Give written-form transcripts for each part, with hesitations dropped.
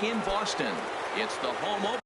in Boston. It's the home opener.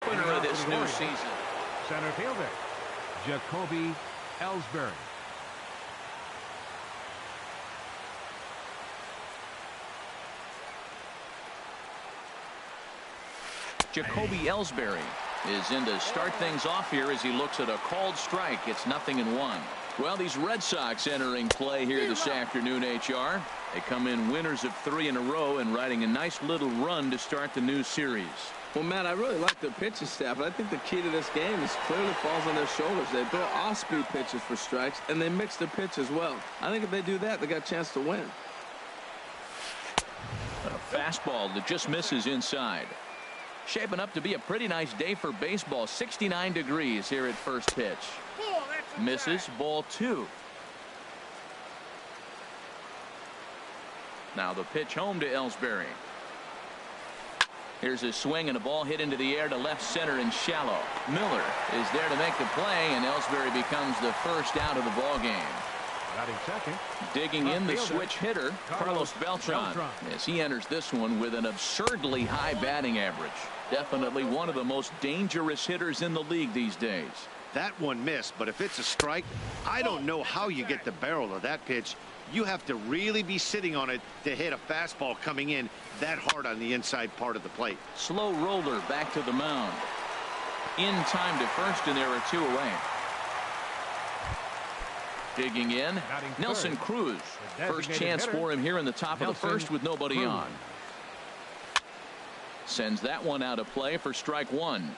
Winner of this new season. Center fielder, Jacoby Ellsbury. Jacoby Ellsbury is in to start things off here as he looks at a called strike. It's 0-1. Well, these Red Sox entering play here this afternoon, HR. They come in winners of 3 in a row and riding a nice little run to start the new series. Well, Matt, I really like the pitching staff. I think the key to this game is clearly falls on their shoulders. They throw off-speed pitches for strikes, and they mix the pitch as well. I think if they do that, they got a chance to win. A fastball that just misses inside. Shaping up to be a pretty nice day for baseball. 69 degrees here at first pitch. Misses, ball 2. Now the pitch home to Ellsbury. Here's a swing and a ball hit into the air to left center and shallow. Miller is there to make the play, and Ellsbury becomes the first out of the ball game. Second. Digging in the switch hitter, Carlos Beltran, as he enters this one with an absurdly high batting average. Definitely one of the most dangerous hitters in the league these days. That one missed, but if it's a strike, I don't know how you get the barrel of that pitch. You have to really be sitting on it to hit a fastball coming in that hard on the inside part of the plate. Slow roller back to the mound. In time to first, and there are 2 away. Digging in, Nelson Cruz. First chance for him here in the top of the first with nobody on. Sends that one out of play for strike 1.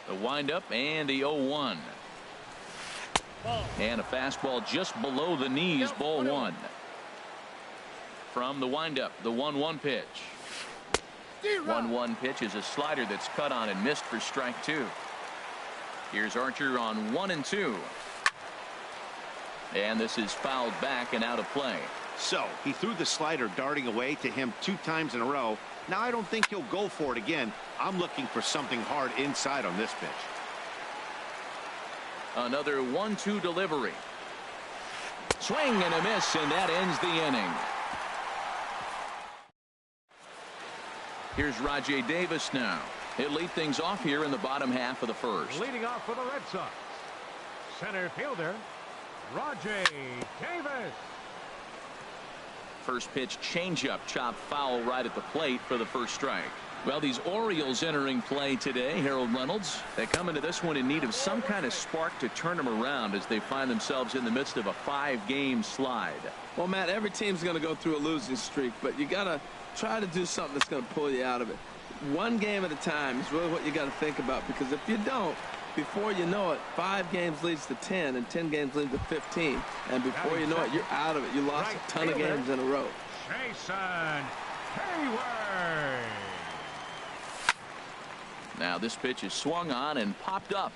The windup and the 0-1. And a fastball just below the knees, ball 1. From the windup, the 1-1 pitch. 1-1 pitch is a slider that's cut on and missed for strike 2. Here's Archer on 1-2. And this is fouled back and out of play. So he threw the slider darting away to him 2 times in a row. Now I don't think he'll go for it again. I'm looking for something hard inside on this pitch. Another 1-2 delivery. Swing and a miss, and that ends the inning. Here's Rajay Davis now. He'll lead things off here in the bottom half of the first. Leading off for the Red Sox, center fielder, Rajay Davis. First pitch changeup, chopped foul right at the plate for the first strike. Well, these Orioles entering play today, Harold Reynolds, they come into this one in need of some kind of spark to turn them around as they find themselves in the midst of a 5-game slide. Well, Matt, every team's going to go through a losing streak, but you got to try to do something that's going to pull you out of it. 1 game at a time is really what you got to think about, because if you don't, before you know it, 5 games leads to 10, and 10 games leads to 15, and before you know it, you're out of it. You lost a ton of games in a row. Jason Hayward. Now this pitch is swung on and popped up,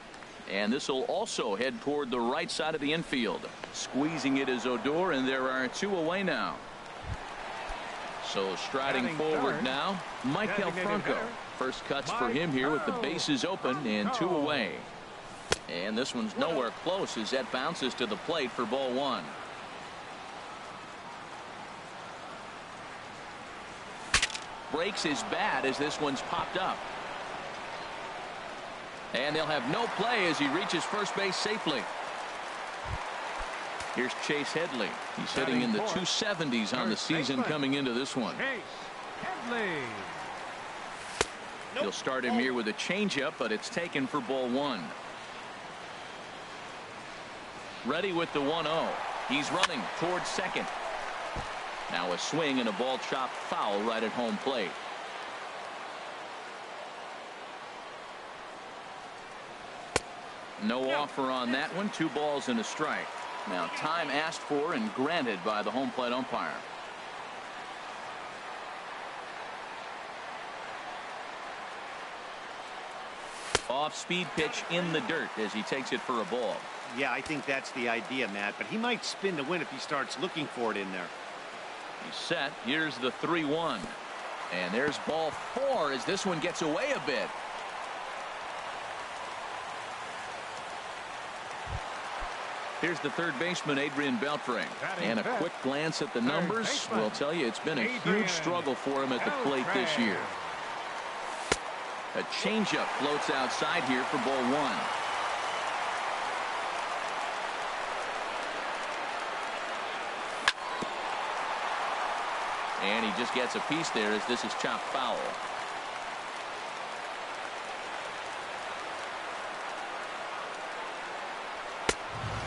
and this will also head toward the right side of the infield. Squeezing it is Odor, and there are 2 away now. So striding forward now, Michael Franco. First cuts for him here with the bases open and 2 away. And this one's nowhere close as that bounces to the plate for ball 1. Breaks his bat as this one's popped up. And they'll have no play as he reaches first base safely. Here's Chase Headley. He's hitting in the 270s on the season coming into this one. He'll start him here with a changeup, but it's taken for ball one. Ready with the 1-0. He's running towards second. Now a swing and a ball chopped foul right at home plate. No offer on that one. 2 balls and a strike. Now time asked for and granted by the home plate umpire. Off-speed pitch in the dirt as he takes it for a ball. Yeah, I think that's the idea, Matt, but he might spin to win if he starts looking for it in there. He's set. Here's the 3-1. And there's ball 4 as this one gets away a bit. Here's the third baseman, Adrian Beltre. And a quick glance at the numbers will tell you it's been a huge struggle for him at the plate this year. A changeup floats outside here for ball 1. And he just gets a piece there as this is chopped foul.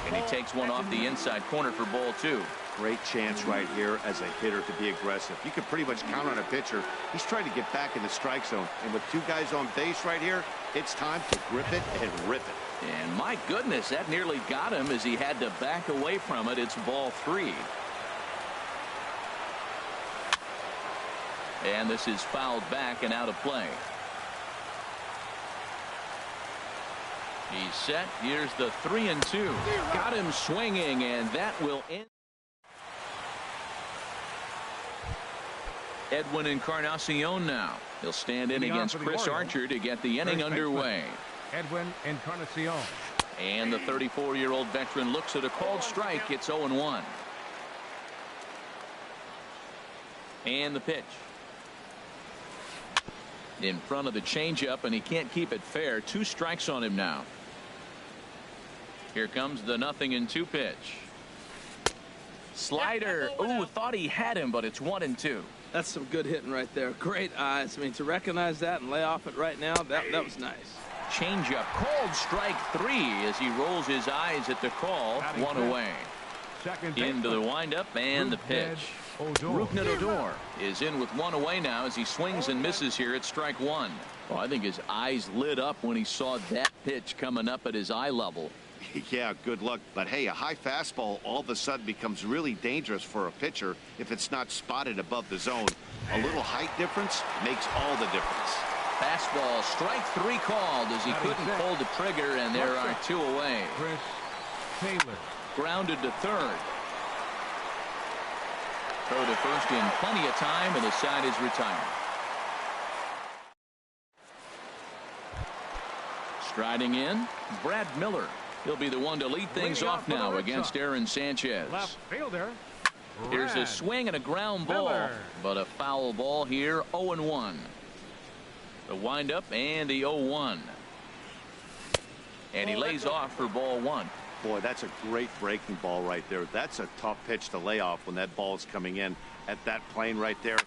And he takes one off the inside corner for ball 2. Great chance right here as a hitter to be aggressive. You can pretty much count on a pitcher. He's trying to get back in the strike zone. And with 2 guys on base right here, it's time to grip it and rip it. And my goodness, that nearly got him as he had to back away from it. It's ball 3. And this is fouled back and out of play. He's set. Here's the 3-2. Got him swinging, and that will end. Edwin Encarnacion now. He'll stand in against Chris Archer to get the inning underway. Edwin Encarnacion. And the 34-year-old veteran looks at a called strike. It's 0-1. And the pitch. In front of the changeup, and he can't keep it fair. 2 strikes on him now. Here comes the 0-2 pitch. Slider. Ooh, thought he had him, but it's 1-2. That's some good hitting right there. Great eyes. I mean, to recognize that and lay off it right now, that was nice. Changeup, called strike 3 as he rolls his eyes at the call. 1 away. Into the windup and the pitch. Rougned Odor is in with 1 away now as he swings and misses here at strike 1. Well, I think his eyes lit up when he saw that pitch coming up at his eye level. Yeah, good luck. But hey, a high fastball all of a sudden becomes really dangerous for a pitcher if it's not spotted above the zone. A little height difference makes all the difference. Fastball, strike 3 called as he couldn't pull the trigger, and there are 2 away. Chris Taylor. Grounded to third. Throw to first in plenty of time, and the side is retired. Striding in, Brad Miller. He'll be the one to lead things off now against Aaron Sanchez. Left fielder. Here's a swing and a ground ball, but a foul ball here. 0-1. The windup and the 0-1. And he lays off for ball 1. Boy, that's a great breaking ball right there. That's a tough pitch to lay off when that ball is coming in at that plane right there.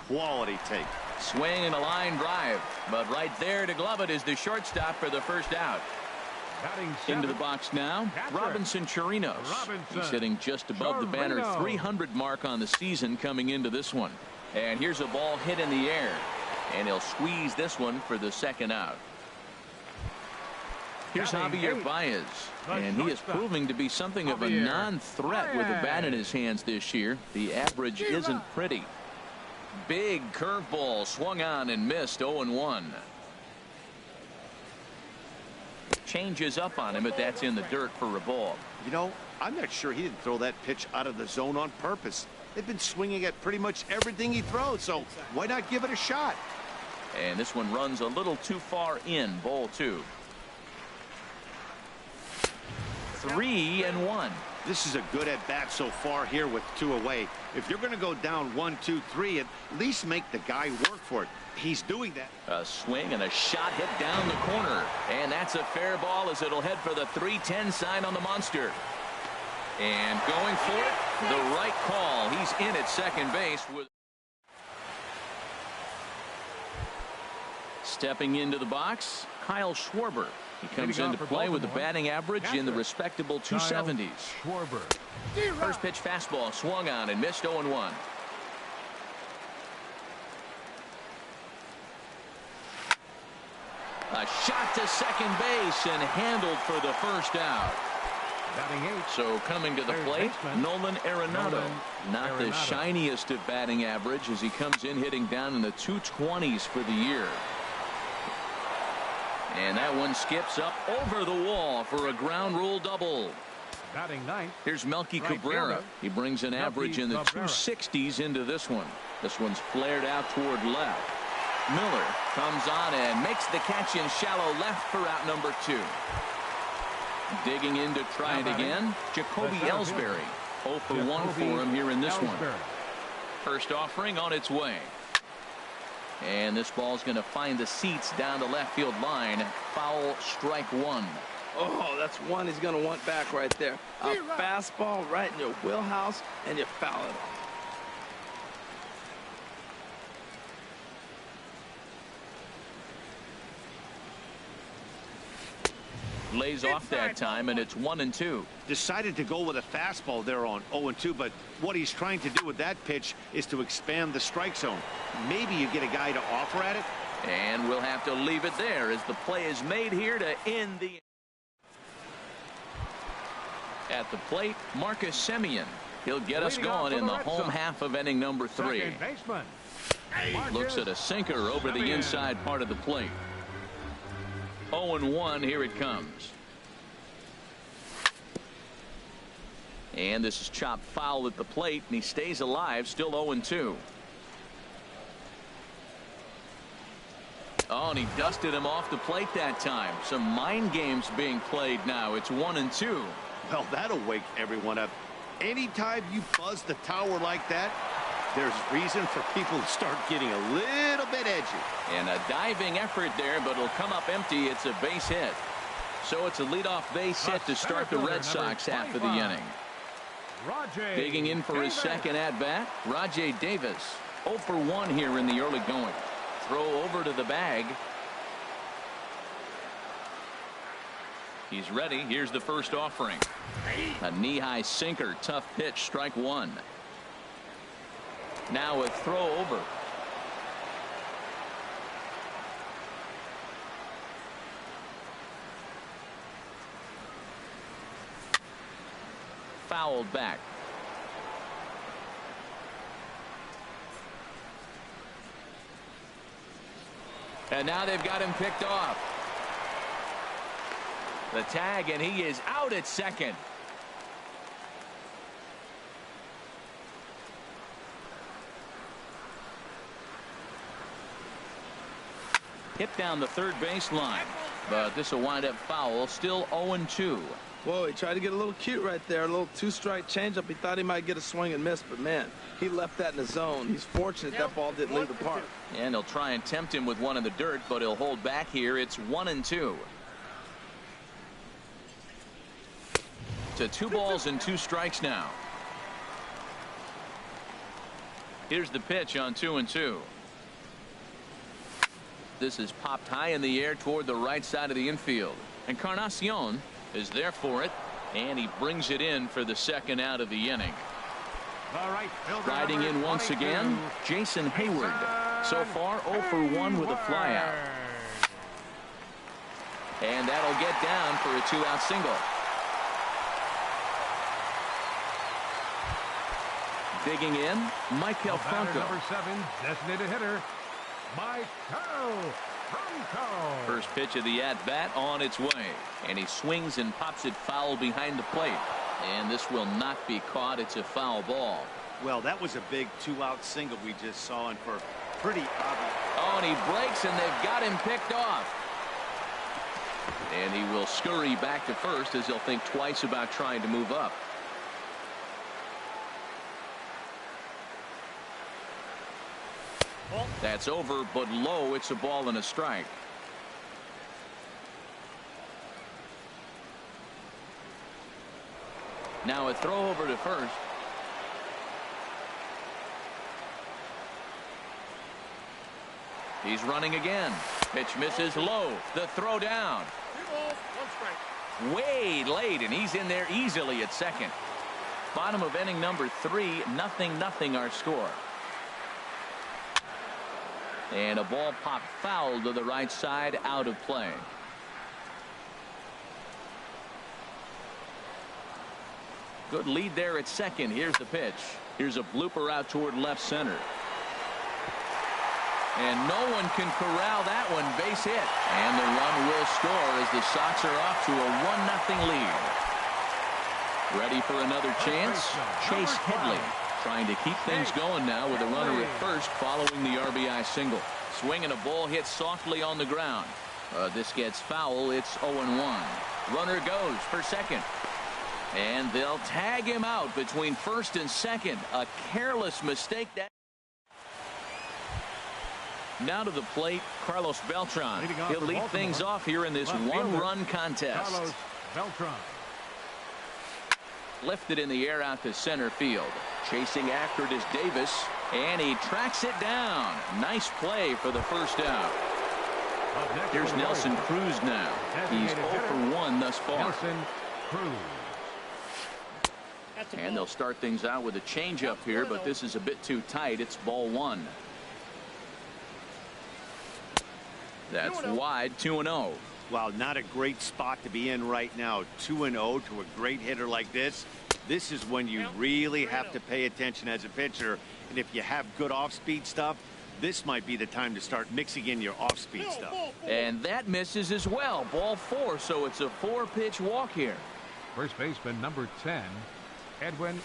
Quality take. Swing and a line drive, but right there to glove it is the shortstop for the first out. Into the box now, Robinson Chirinos. He's hitting just above the banner 300 mark on the season coming into this one. And here's a ball hit in the air, and he'll squeeze this one for the second out. Here's Javier Baez, and he is proving to be something of a non-threat with the bat in his hands this year. The average isn't pretty. Big curveball swung on and missed. 0-1. Changes up on him, but that's in the dirt for a ball. You know, I'm not sure he didn't throw that pitch out of the zone on purpose. They've been swinging at pretty much everything he throws, so why not give it a shot? And this one runs a little too far in. Ball 2. 3-1. This is a good at bat so far here with 2 away. If you're going to go down 1, 2, 3, at least make the guy work for it. He's doing that. A swing and a shot hit down the corner, and that's a fair ball as it'll head for the 3-10 sign on the monster. And going for it, the right call. He's in at second base with Stepping into the box, Kyle Schwarber. He comes into play with a batting average in the respectable 270s. Schwarber. First pitch fastball swung on and missed 0-1. A shot to second base and handled for the first out. So coming to the plate, Nolan Arenado. Not the shiniest of batting average as he comes in hitting down in the 220s for the year. And that one skips up over the wall for a ground rule double. Batting ninth. Here's Melky Cabrera. He brings an average in the 260s into this one. This one's flared out toward left. Miller comes on and makes the catch in shallow left for out number 2. Digging in to try it again, Jacoby Ellsbury. 0 for 1 for him here in this one. First offering on its way. And this ball's going to find the seats down the left field line. Foul, strike 1. Oh, that's one he's going to want back right there. A fastball right in your wheelhouse, and you foul it off. Lays off that time, and it's 1-2. Decided to go with a fastball there on 0-2, but what he's trying to do with that pitch is to expand the strike zone. Maybe you get a guy to offer at it. And we'll have to leave it there as the play is made here to end the. At the plate, Marcus Semien. He'll get us going in the home half of inning number 3. Looks at a sinker over the inside part of the plate. 0-1, here it comes. And this is chopped foul at the plate, and he stays alive, still 0-2. Oh, and he dusted him off the plate that time. Some mind games being played now. It's 1-2. Well, that'll wake everyone up. Anytime you buzz the tower like that, there's reason for people to start getting a little bit edgy. And a diving effort there, but it'll come up empty. It's a base hit. So it's a leadoff base hit to start the Red Sox half of the inning. Digging in for his second at-bat, Rajay Davis. 0 for 1 here in the early going. Throw over to the bag. He's ready. Here's the first offering. A knee-high sinker. Tough pitch. Strike 1. Now a throw over. Fouled back. And now they've got him picked off. The tag, and he is out at second. Hit down the third base line, but this will wind up foul. Still 0-2. Whoa, he tried to get a little cute right there. A little two-strike changeup. He thought he might get a swing and miss, but man, he left that in the zone. He's fortunate that ball didn't leave the park. And he'll try and tempt him with one in the dirt, but he'll hold back here. It's 1-2. To 2 balls and 2 strikes now. Here's the pitch on 2-2. This is popped high in the air toward the right side of the infield. Encarnacion is there for it, and he brings it in for the second out of the inning. Riding in once again, Jason Hayward. So far 0 for 1 with a flyout. And that'll get down for a 2-out single. Digging in, Michael Franco. Number 7, designated hitter, Michael Franco. First pitch of the at-bat on its way. And he swings and pops it foul behind the plate. And this will not be caught. It's a foul ball. Well, that was a big 2-out single we just saw, and for pretty obvious. Oh, and he breaks, and they've got him picked off. And he will scurry back to first as he'll think twice about trying to move up. That's over, but low. It's a ball and a strike. Now a throw over to first. He's running again. Pitch misses low. The throw down. Way late, and he's in there easily at second. Bottom of inning number 3, 0-0 our score. And a ball popped foul to the right side, out of play. Good lead there at second. Here's the pitch. Here's a blooper out toward left center. And no one can corral that one. Base hit. And the run will score as the Sox are off to a 1-0 lead. Ready for another chance? Chase Headley trying to keep things going now with a runner at first following the RBI single. Swing and a ball hit softly on the ground. This gets foul. It's 0-1. Runner goes for second. And they'll tag him out between first and second. A careless mistake. Now to the plate, Carlos Beltran. He'll lead things off here in this one-run contest. Carlos Beltran. Lifted in the air out to center field. Chasing after it is Davis, and he tracks it down. Nice play for the first out. Here's Nelson Cruz now. He's 0 for 1 thus far. Nelson Cruz. And they'll start things out with a changeup here, but this is a bit too tight. It's ball 1. That's wide, 2-0. Well, not a great spot to be in right now. 2-0 to a great hitter like this. This is when you really have to pay attention as a pitcher. And if you have good off-speed stuff, this might be the time to start mixing in your off-speed stuff. And that misses as well. Ball 4, so it's a 4-pitch walk here. First baseman number 10, Edwin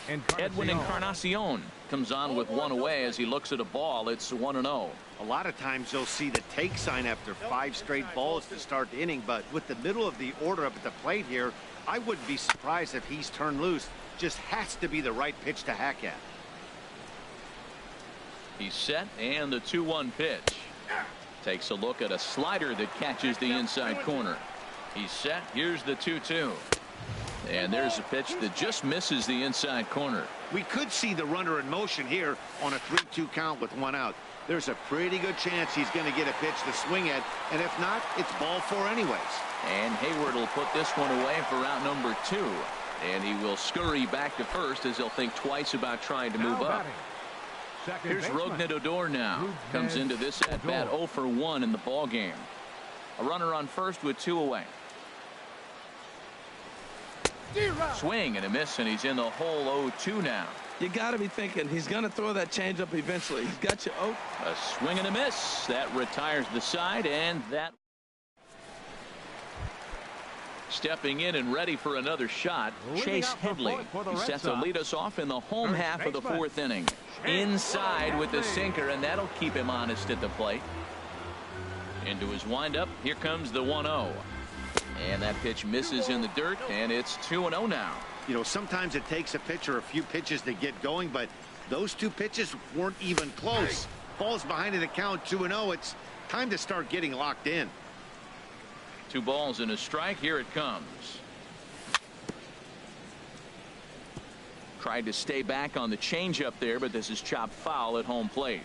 Encarnacion comes on with one away as he looks at a ball. It's 1-0. A lot of times you'll see the take sign after 5 straight balls to start the inning, but with the middle of the order up at the plate here, I wouldn't be surprised if he's turned loose. Just has to be the right pitch to hack at. He's set, and the 2-1 pitch. Takes a look at a slider that catches the inside corner. He's set. Here's the 2-2. And there's a pitch that just misses the inside corner. We could see the runner in motion here on a 3-2 count with 1 out. There's a pretty good chance he's going to get a pitch to swing at, and if not, it's ball 4 anyways. And Hayward will put this one away for out number 2. And he will scurry back to first as he'll think twice about trying to move up. Here's Rougned Odor now. Comes into this at bat 0 for 1 in the ball game. A runner on first with 2 away. Swing and a miss, and he's in the hole 0-2 now. You got to be thinking he's going to throw that changeup eventually. He's got you. Oh, a swing and a miss. That retires the side, and that. Stepping in and ready for another shot, Chase Headley. He sets to lead us off in the home half of the 4th inning. Inside with the sinker, and that'll keep him honest at the plate. Into his windup, here comes the 1-0. And that pitch misses in the dirt, and it's 2-0 now. You know, sometimes it takes a pitcher a few pitches to get going, but those 2 pitches weren't even close. Falls behind in the count, 2-0. It's time to start getting locked in. 2 balls and a strike. Here it comes. Tried to stay back on the changeup there, but this is chopped foul at home plate.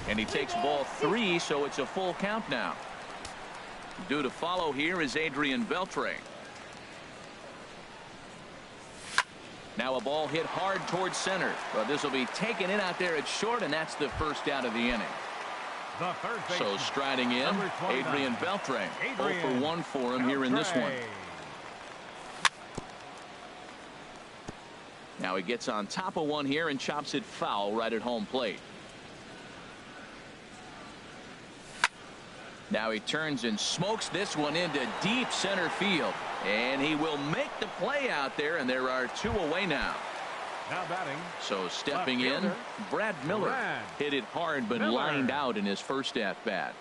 And he takes ball 3, so it's a full count now. Due to follow here is Adrian Beltre. Now a ball hit hard towards center, but this will be taken in out there at short, and that's the first out of the inning. So striding in, Adrian Beltre. 0 for 1 for him here in this one. Now he gets on top of one here and chops it foul right at home plate. Now he turns and smokes this one into deep center field. And he will make the play out there, and there are 2 away now. Now batting. So stepping in, Brad Miller. Hit it hard but lined out in his first at bat.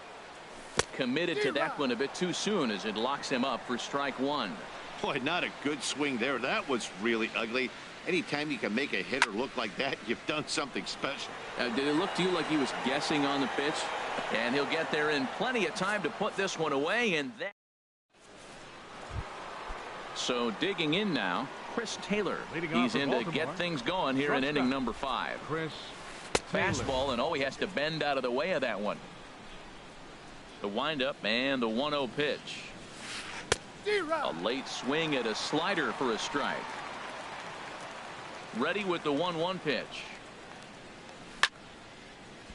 Committed to that one a bit too soon as it locks him up for strike 1. Boy, not a good swing there. That was really ugly. Anytime you can make a hitter look like that, you've done something special. Did it look to you like he was guessing on the pitch? And he'll get there in plenty of time to put this one away. And that. So digging in now, Chris Taylor. He's in to get things going here in inning number 5. Chris Fastball, and he has to bend out of the way of that one. The windup and the 1-0 pitch. A late swing at a slider for a strike. Ready with the 1-1 pitch.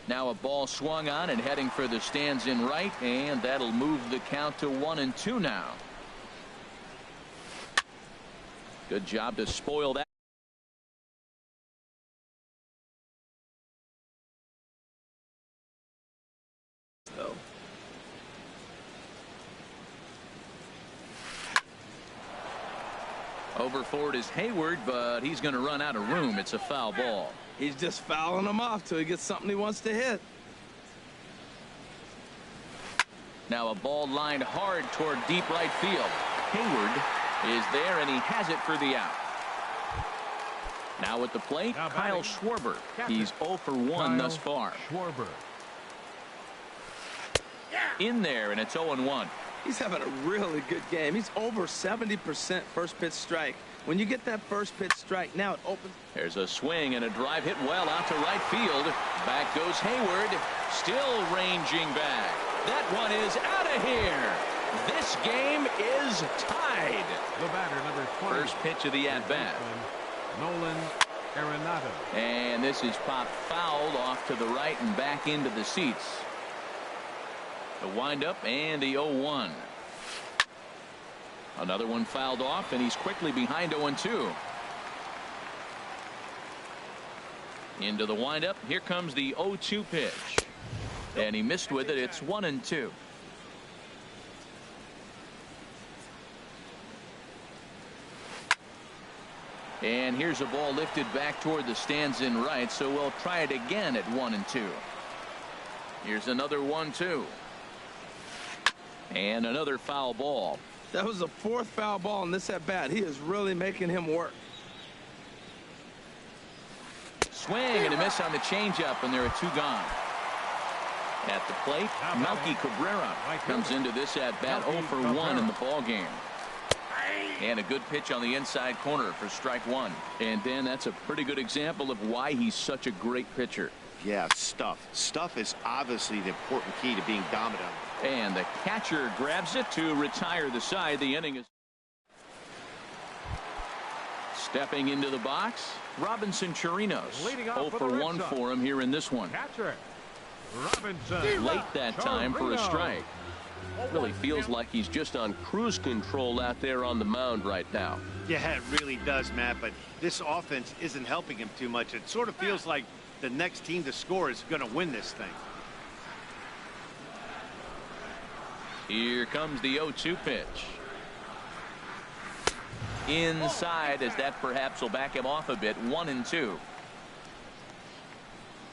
Now a ball swung on and heading for the stands in right, and that'll move the count to 1-2 now. Good job to spoil that. Over for it is Hayward, but he's going to run out of room. It's a foul ball. He's just fouling him off till he gets something he wants to hit. Now a ball lined hard toward deep right field. Hayward is there, and he has it for the out. Now at the plate, Kyle Schwarber. He's 0 for 1 thus far. Schwarber. In there, and it's 0-1. He's having a really good game. He's over 70% first pitch strike. When you get that first pitch strike, now it opens. There's a swing and a drive hit well out to right field. Back goes Hayward, still ranging back. That one is out of here. This game is tied. The batter, number 20. First pitch of the at-bat. Nolan Arenado. And this is popped fouled off to the right and back into the seats. The windup and the 0-1. Another one fouled off, and he's quickly behind 0-2. Into the windup. Here comes the 0-2 pitch. And he missed with it. It's 1-2. And here's a ball lifted back toward the stands in right, so we'll try it again at 1-2. Here's another 1-2. And another foul ball. That was the fourth foul ball in this at bat. He is really making him work. Swing and a miss on the changeup, and there are 2 gone. At the plate, Melky Cabrera comes into this at bat 0 for 1 in the ball game. And a good pitch on the inside corner for strike 1. And Dan, that's a pretty good example of why he's such a great pitcher. Yeah, stuff. Stuff is obviously the important key to being dominant. And the catcher grabs it to retire the side. The inning is stepping into the box. Robinson Chirinos. 0 for 1 for him here in this one. Catcher Robinson. Late that time for a strike. Really feels like he's just on cruise control out there on the mound right now. Yeah, it really does, Matt, but this offense isn't helping him too much. It sort of feels like the next team to score is going to win this thing. Here comes the 0-2 pitch. Inside, as that perhaps will back him off a bit. 1-2.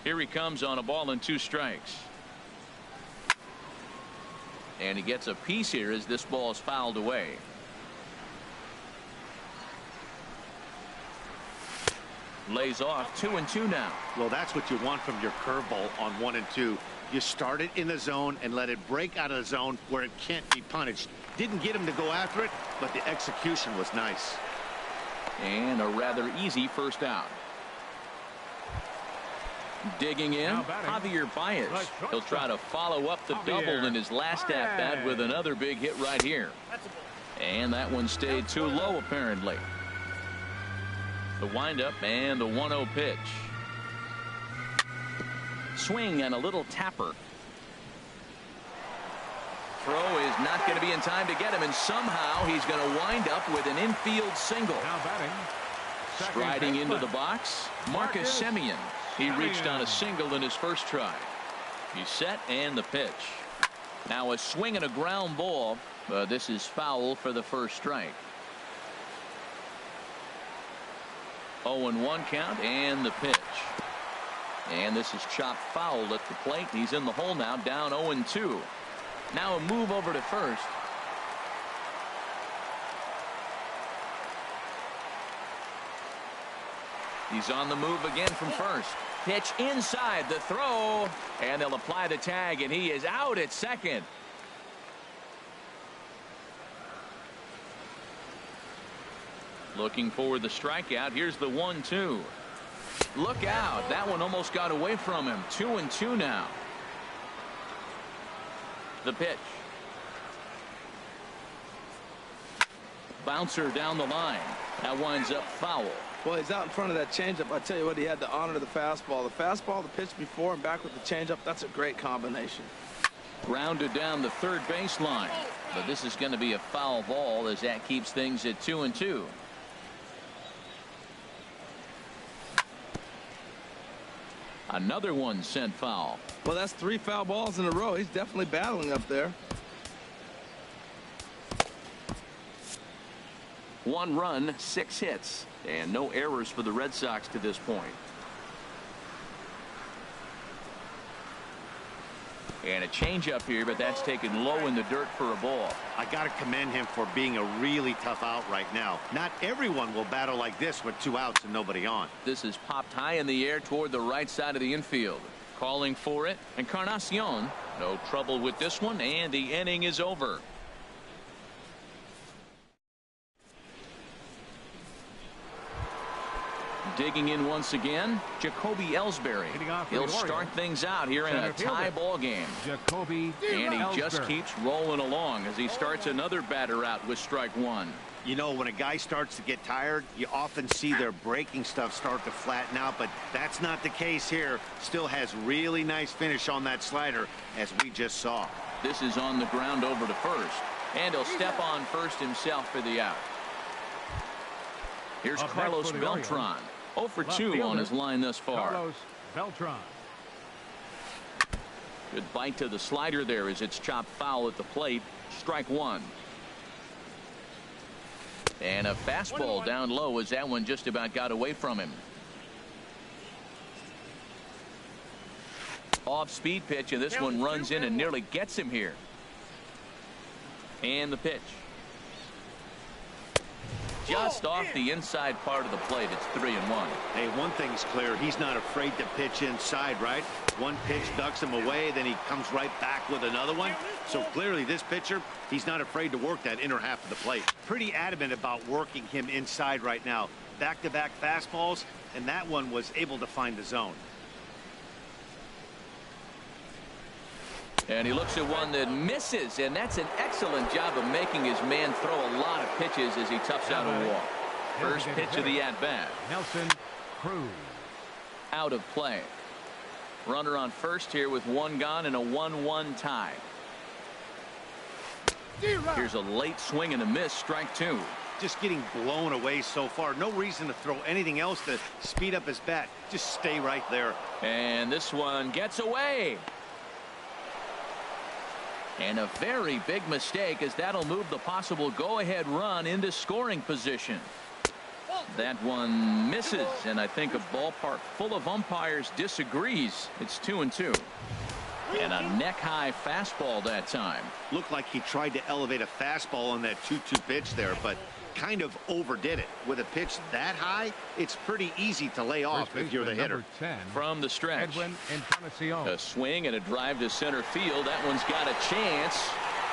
Here he comes on a ball and 2 strikes. And he gets a piece here as this ball is fouled away. Lays off 2-2 now. Well, that's what you want from your curveball on 1-2. You start it in the zone and let it break out of the zone where it can't be punished. Didn't get him to go after it, but the execution was nice. And a rather easy first out. Digging in, Javier Baez. He'll try to follow up the double in his last at-bat with another big hit right here. And that one stayed too low, apparently. The windup and the 1-0 pitch. Swing and a little tapper. Throw is not going to be in time to get him, and somehow he's going to wind up with an infield single. Now batting. Striding into the box, Marcus Semien. He reached on a single in his first try. He's set, and the pitch. Now a swing and a ground ball. This is foul for the first strike. 0-1 count, and the pitch. And this is chopped foul at the plate. He's in the hole now, down 0-2. Now a move over to first. He's on the move again from first. Pitch inside, the throw, and they'll apply the tag, and he is out at second. Looking for the strikeout. Here's the 1-2. Look out. That one almost got away from him. 2-2 now. The pitch. Bouncer down the line. That winds up foul. Well, he's out in front of that changeup. I tell you what, he had to honor the fastball. The fastball, the pitch before, and back with the changeup. That's a great combination. Grounded down the third baseline. But this is going to be a foul ball as that keeps things at 2-2. Another one sent foul. Well, that's 3 foul balls in a row. He's definitely battling up there. 1 run, 6 hits, and no errors for the Red Sox to this point. And a changeup here, but that's taken low in the dirt for a ball. I got to commend him for being a really tough out right now. Not everyone will battle like this with 2 outs and nobody on. This is popped high in the air toward the right side of the infield. Calling for it. Encarnacion. No trouble with this one, and the inning is over. Digging in once again, Jacoby Ellsbury. He'll start things out here in a tie ball game. Jacoby And he Ellsbury. just keeps rolling along as he starts another batter out with strike 1. You know, when a guy starts to get tired, you often see their breaking stuff start to flatten out, but that's not the case here. Still has really nice finish on that slider, as we just saw. This is on the ground over to first, and he'll step on first himself for the out. Here's Up Carlos next for the Beltran. 0 for Left 2 on fielder, his line thus far. Carlos Beltran. Good bite to the slider there as it's chopped foul at the plate. Strike 1. And a fastball down low as that one just about got away from him. Off speed pitch, and this one runs in and nearly gets him here. And the pitch. Just off the inside part of the plate. It's 3-1. Hey, one thing's clear. He's not afraid to pitch inside, right? One pitch ducks him away, then he comes right back with another one. So clearly this pitcher, he's not afraid to work that inner half of the plate. Pretty adamant about working him inside right now. Back-to-back fastballs, and that one was able to find the zone. And he looks at one that misses, and that's an excellent job of making his man throw a lot of pitches as he toughs out a walk. First pitch of the at-bat. Nelson Cruz. Out of play. Runner on first here with 1 gone and a 1-1 tie. Here's a late swing and a miss. Strike 2. Just getting blown away so far. No reason to throw anything else to speed up his bat. Just stay right there. And this one gets away. And a very big mistake, as that'll move the possible go-ahead run into scoring position. That one misses, and I think a ballpark full of umpires disagrees. It's 2-2. And a neck-high fastball that time. Looked like he tried to elevate a fastball on that 2-2 pitch there, but kind of overdid it. With a pitch that high, it's pretty easy to lay off if you're the hitter. 10, from the stretch. Edwin Encarnacion. A swing and a drive to center field. That one's got a chance,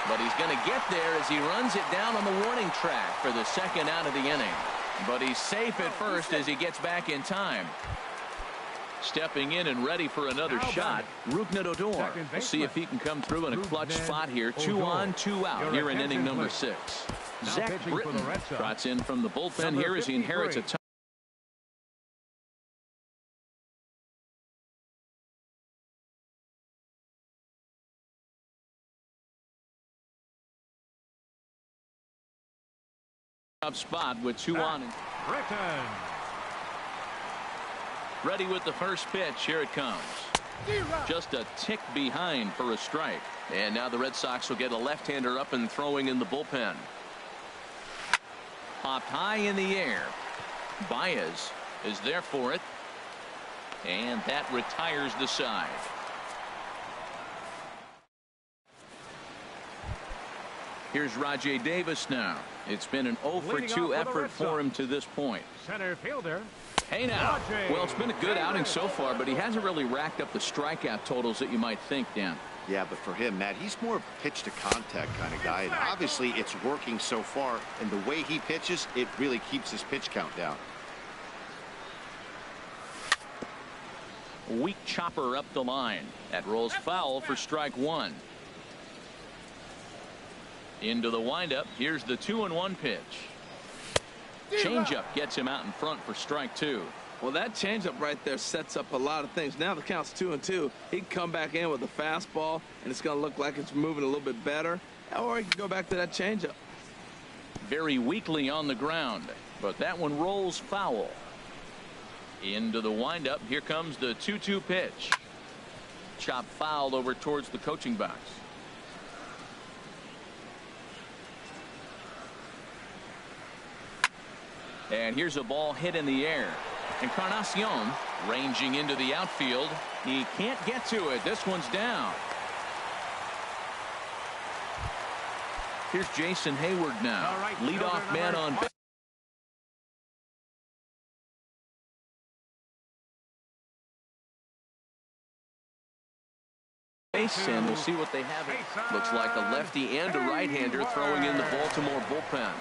but he's going to get there as he runs it down on the warning track for the second out of the inning. But he's safe at first as he gets back in time. Stepping in and ready for another shot, Rougned Odor. We'll see if he can come through in a clutch spot here. 2 on, 2 out here in inning number 6. Zach Britton trots in from the bullpen here as he inherits a top spot with 2 on. Britton. Ready with the first pitch. Here it comes. Just a tick behind for a strike. And now the Red Sox will get a left-hander up and throwing in the bullpen. Popped high in the air. Baez is there for it. And that retires the side. Here's Rajay Davis now. It's been an 0 for 2 effort for him to this point. Center fielder. Hey now. Well, it's been a good outing so far, but he hasn't really racked up the strikeout totals that you might think, Dan. Yeah, but for him, Matt, he's more of a pitch to contact kind of guy. And obviously, it's working so far. And the way he pitches, it really keeps his pitch count down. Weak chopper up the line. That rolls foul for strike one. Into the windup. Here's the 2-1 pitch. Changeup gets him out in front for strike two. Well, that changeup right there sets up a lot of things. Now the count's 2-2. He can come back in with a fastball, and it's going to look like it's moving a little bit better. Or he can go back to that changeup. Very weakly on the ground, but that one rolls foul. Into the windup. Here comes the 2-2 pitch. Chop foul over towards the coaching box. And here's a ball hit in the air. Encarnacion ranging into the outfield. He can't get to it. This one's down. Here's Jason Hayward now. Right, leadoff man on base, and we'll see what they have. Looks like a lefty and a right-hander throwing in the Baltimore bullpen.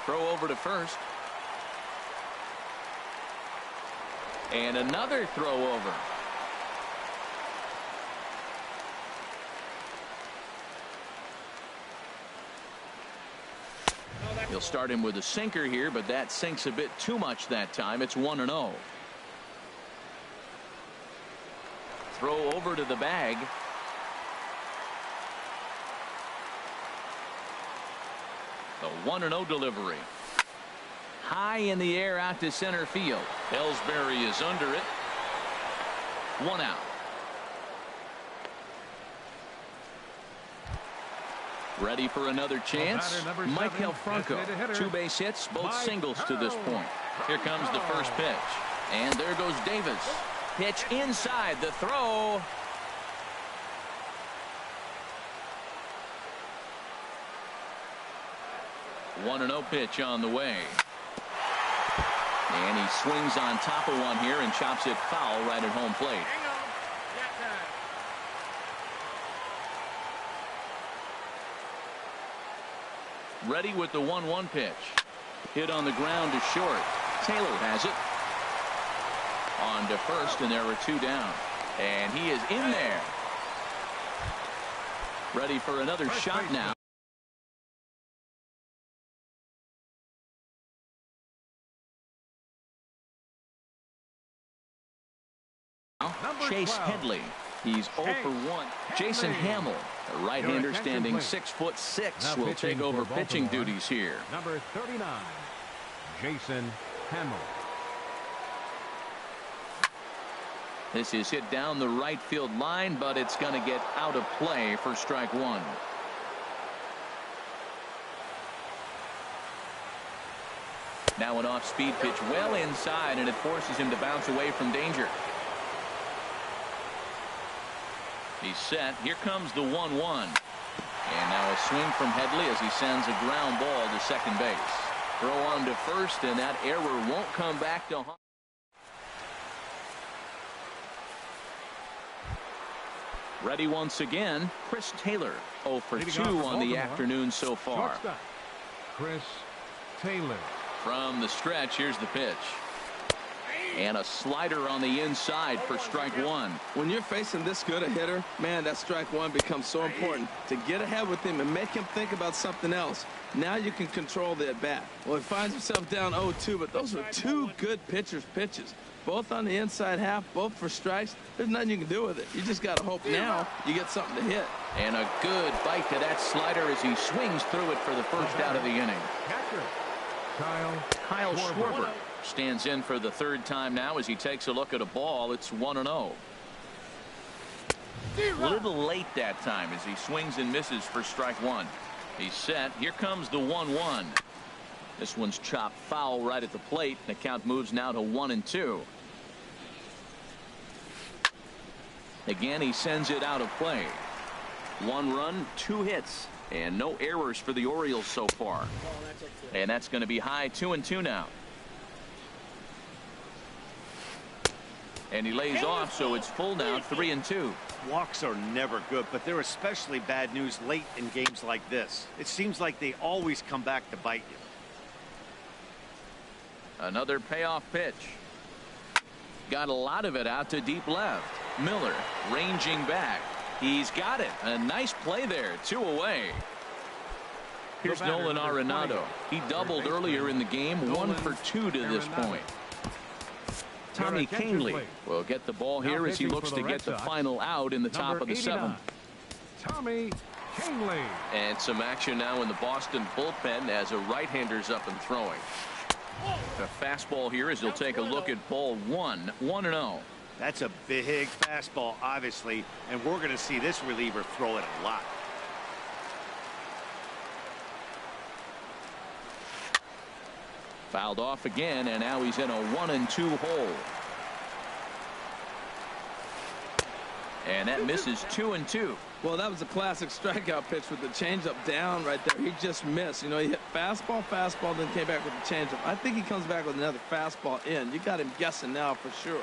Throw over to first. And another throw over. He'll start him with a sinker here, but that sinks a bit too much that time. It's 1-0. Throw over to the bag. The 1-0 delivery. High in the air out to center field. Ellsbury is under it. One out. Ready for another chance. Maikel Franco. 2 base hits, both singles to this point. Here comes the first pitch. And there goes Davis. Pitch inside the throw. One 1-0 pitch on the way. And he swings on top of one here and chops it foul right at home plate. Ready with the 1-1 pitch. Hit on the ground to short. Taylor has it. On to first, and there are 2 down. And he is in there. Ready for another shot now. Chase Headley. He's 0 for 1. Jason Hamill, a right-hander standing 6'6", will take over pitching duties here. Number 39, Jason Hamill. This is hit down the right field line, but it's going to get out of play for strike one. Now an off-speed pitch well inside, and it forces him to bounce away from danger. He's set. Here comes the 1-1. And now a swing from Headley as he sends a ground ball to second base. Throw on to first, and that error won't come back to home. Ready once again, Chris Taylor. 0 for 2 on the afternoon so far. Shortstop, Chris Taylor. From the stretch, here's the pitch. And a slider on the inside for strike one. When you're facing this good a hitter, man, that strike one becomes so important to get ahead with him and make him think about something else. Now you can control the at-bat. Well, he finds himself down 0-2, but those are 2 good pitchers' pitches. Both on the inside half, both for strikes. There's nothing you can do with it. You just got to hope now you get something to hit. And a good bite to that slider as he swings through it for the first out of the inning. Kyle Schwarber stands in for the 3rd time now as he takes a look at a ball. It's 1-0. A little late that time as he swings and misses for strike one. He's set. Here comes the 1-1. This one's chopped foul right at the plate. The count moves now to 1-2. Again, he sends it out of play. 1 run, 2 hits, and no errors for the Orioles so far. And that's going to be high 2-2 now. And he lays off, so it's full now, 3-2. Walks are never good, but they're especially bad news late in games like this. It seems like they always come back to bite you. Another payoff pitch. Got a lot of it out to deep left. Miller ranging back. He's got it. A nice play there. 2 away. Here's Nolan Arenado. He doubled earlier in the game. 1 for 2 to this point. Tommy Kingley will get the ball here as he looks to get the final out in the top of the 7th. Tommy Kingley. And some action now in the Boston bullpen as a right-hander's up and throwing. The fastball here as he'll take a look at ball 1. 1-0. That's a big fastball, obviously, and we're going to see this reliever throw it a lot. Fouled off again, and now he's in a 1-2 hole. And that misses 2-2. Well, that was a classic strikeout pitch with the changeup down right there. He just missed. You know, he hit fastball, then came back with the changeup. I think he comes back with another fastball in. You got him guessing now for sure.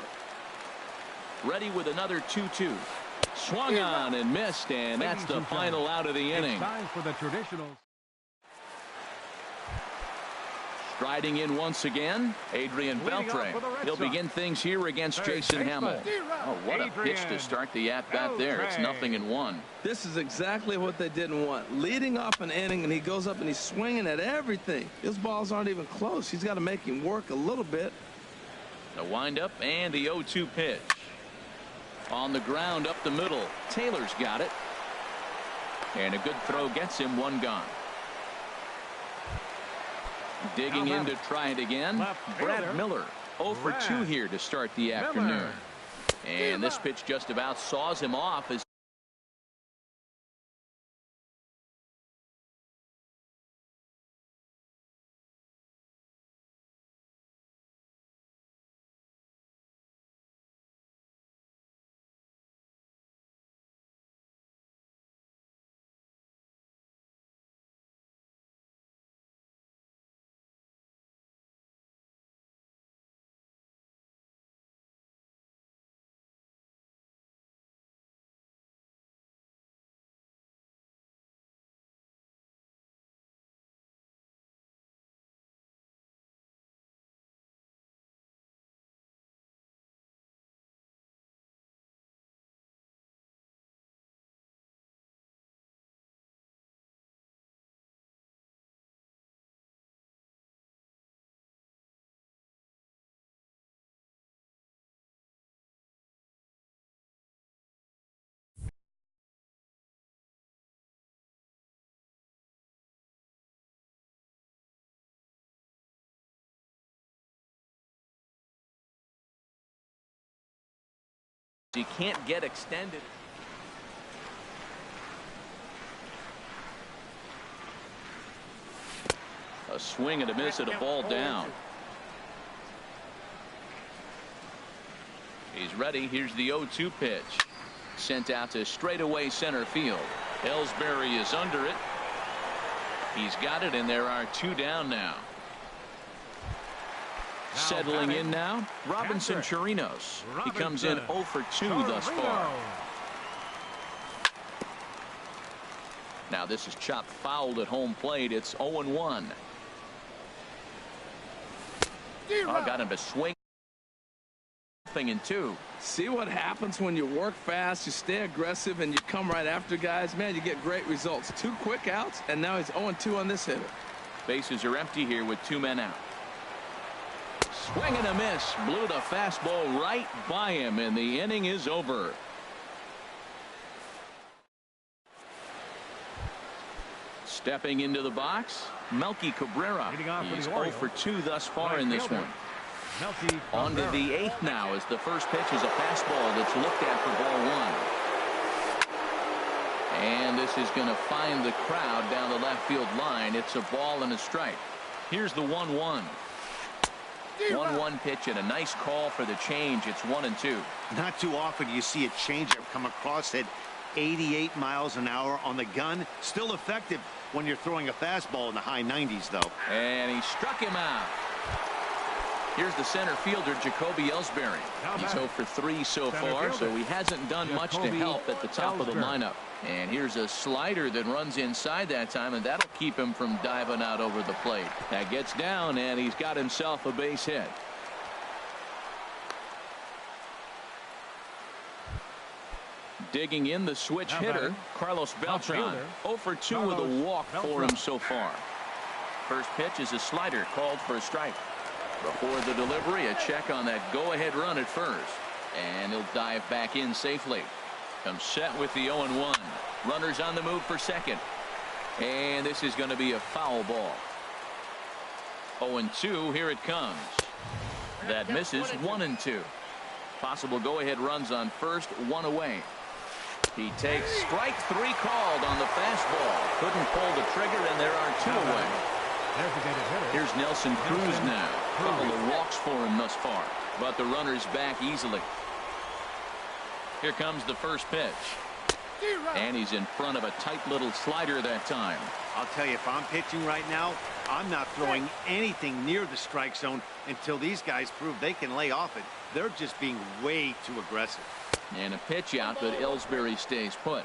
Ready with another 2-2. Swung on and missed, and that's the final out of the inning. It's time for the traditionals. Striding in once again, Adrian Beltre. He'll begin things here against Jason Hamill. Oh, what a pitch to start the at-bat there. It's 0-1. This is exactly what they didn't want. Leading off an inning, and he goes up and he's swinging at everything. His balls aren't even close. He's got to make him work a little bit. The windup and the 0-2 pitch. On the ground up the middle. Taylor's got it. And a good throw gets him 1 gone. Digging in to try it again. Brad Miller 0 for 2 here to start the afternoon. And this pitch just about saws him off as he can't get extended. A swing and a miss at a ball down. He's ready. Here's the 0-2 pitch. Sent out to straightaway center field. Ellsbury is under it. He's got it, and there are 2 down now. Settling in now, Robinson Chirinos. He comes in 0 for 2 thus far. Now this is chopped fouled at home plate. It's 0-1. Oh, got him to swing. 0-2. See what happens when you work fast, you stay aggressive, and you come right after guys. Man, you get great results. 2 quick outs, and now he's 0-2 on this hitter. Bases are empty here with 2 men out. Swing and a miss. Blew the fastball right by him, and the inning is over. Stepping into the box, Melky Cabrera. He's 0 for 2 thus far in this one. On to the 8th now as the first pitch is a fastball that's looked at for ball 1. And this is going to find the crowd down the left field line. It's a ball and a strike. Here's the 1-1. 1-1 pitch and a nice call for the change. It's 1-2. Not too often you see a changeup come across at 88 miles an hour on the gun. Still effective when you're throwing a fastball in the high 90s, though. And he struck him out. Here's the center fielder, Jacoby Ellsbury. He's 0 for 3 so far, so he hasn't done much to help at the top of the lineup. And here's a slider that runs inside that time, and that'll keep him from diving out over the plate. That gets down, and he's got himself a base hit. Digging in, the switch hitter, Carlos Beltran. 0 for 2 with a walk for him so far. First pitch is a slider called for a strike. Before the delivery, a check on that go-ahead run at first. And he'll dive back in safely. Comes set with the 0-1. Runners on the move for second. And this is going to be a foul ball. 0-2, here it comes. That misses. 1-2. Possible go-ahead runs on first, 1 away. He takes strike 3 called on the fastball. Couldn't pull the trigger, and there are 2 away. Here's Nelson Cruz now. Couple of walks for him thus far, but the runner's back easily. Here comes the first pitch. And he's in front of a tight little slider that time. I'll tell you, if I'm pitching right now, I'm not throwing anything near the strike zone until these guys prove they can lay off it. They're just being way too aggressive. And a pitch out, but Ellsbury stays put.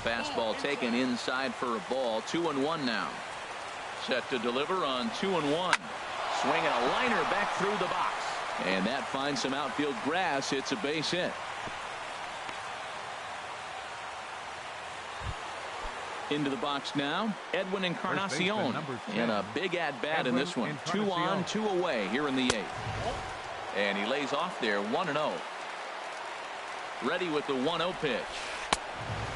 Fastball taken inside for a ball. 2-1 now. Set to deliver on 2-1. Swinging a liner back through the box. And that finds some outfield grass. It's a base hit. Into the box now, Edwin Encarnacion. And a big at-bat in this one. 2 on, 2 away here in the 8th. And he lays off there, 1-0. Ready with the 1-0 pitch.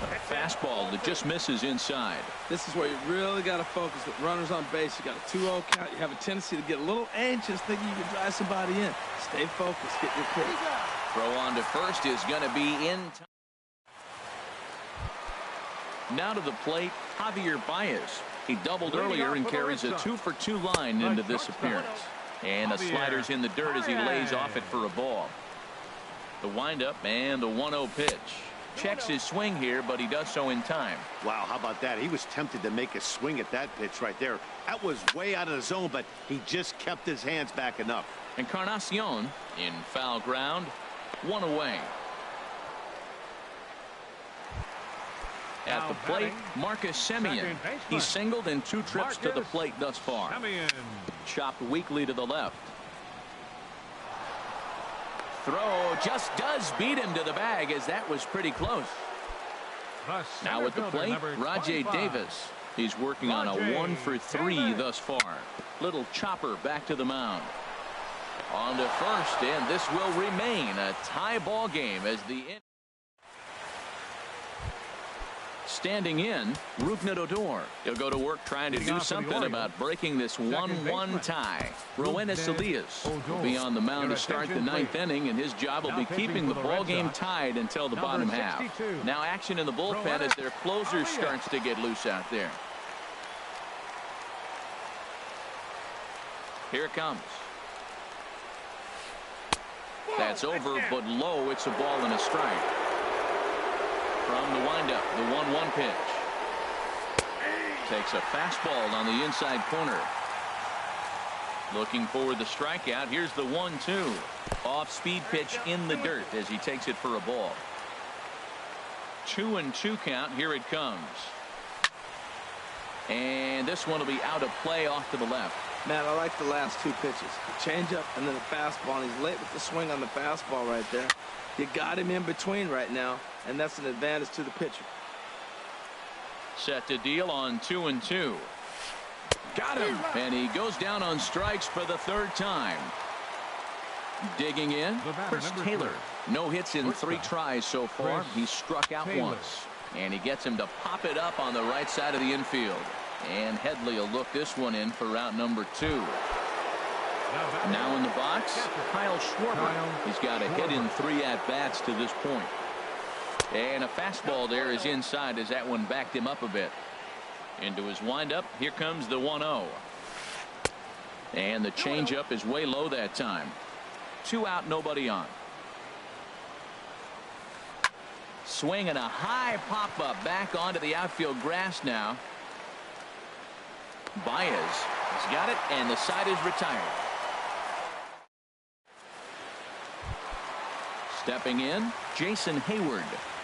A fastball that just misses inside. This is where you really got to focus with runners on base. You got a 2-0 count. You have a tendency to get a little anxious thinking you can drive somebody in. Stay focused. Get your pitch. Throw on to first is going to be in time. Now to the plate, Javier Baez. He doubled earlier and carries a 2 for 2 line into this appearance. And the slider's in the dirt as he lays off it for a ball. The windup and the 1-0 pitch. Checks his swing here, but he does so in time. Wow, how about that? He was tempted to make a swing at that pitch right there. That was way out of the zone, but he just kept his hands back enough. Encarnacion in foul ground, 1 away. At the plate, Marcus Semien. He's singled in 2 trips to the plate thus far. Chopped weakly to the left. Throw just does beat him to the bag, as that was pretty close. Now at the plate, Rajay Davis. He's working on a 1 for 3 thus far. Little chopper back to the mound. On to first, and this will remain a tie ball game as the standing in, Rougned Odor. He'll go to work trying to do something about breaking this 1-1 tie. Roenis Elias will be on the mound to start the 9th inning, and his job will be keeping the ball game tied until the bottom half. Now action in the bullpen as their closer starts to get loose out there. Here it comes. That's over, but low. It's a ball and a strike. From the windup, the 1-1 pitch. Takes a fastball on the inside corner. Looking for the strikeout. Here's the 1-2. Off-speed pitch in the dirt as he takes it for a ball. 2-2 count. Here it comes. And this one will be out of play off to the left. Man, I like the last 2 pitches. The changeup and then the fastball. And he's late with the swing on the fastball right there. You got him in between right now, and that's an advantage to the pitcher. Set to deal on 2-2. Got him. And he goes down on strikes for the 3rd time. Digging in, Chris Taylor. No hits in 3 tries so far. He's struck out once. And he gets him to pop it up on the right side of the infield. And Headley will look this one in for route number 2. Now in the box, Kyle Schwarber. He's got a hit in 3 at-bats to this point. And a fastball there is inside as that one backed him up a bit. Into his windup, here comes the 1-0. And the changeup is way low that time. 2 out, nobody on. Swing and a high pop-up back onto the outfield grass now. Baez has got it, and the side is retired. Stepping in, Jason Hayward.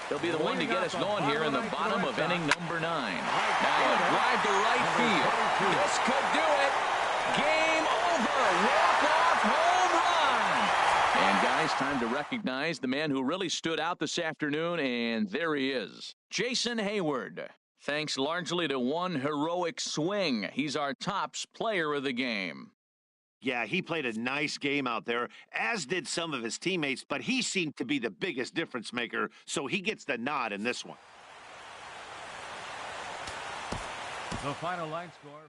He'll be the one to get us going here in the bottom of inning number 9. Now a drive to right field. This could do it. Game over. Walk-off guys, time to recognize the man who really stood out this afternoon, and there he is. Jason Hayward. Thanks largely to one heroic swing, he's our tops player of the game. Yeah, he played a nice game out there, as did some of his teammates, but he seemed to be the biggest difference maker, so he gets the nod in this one. The final line score.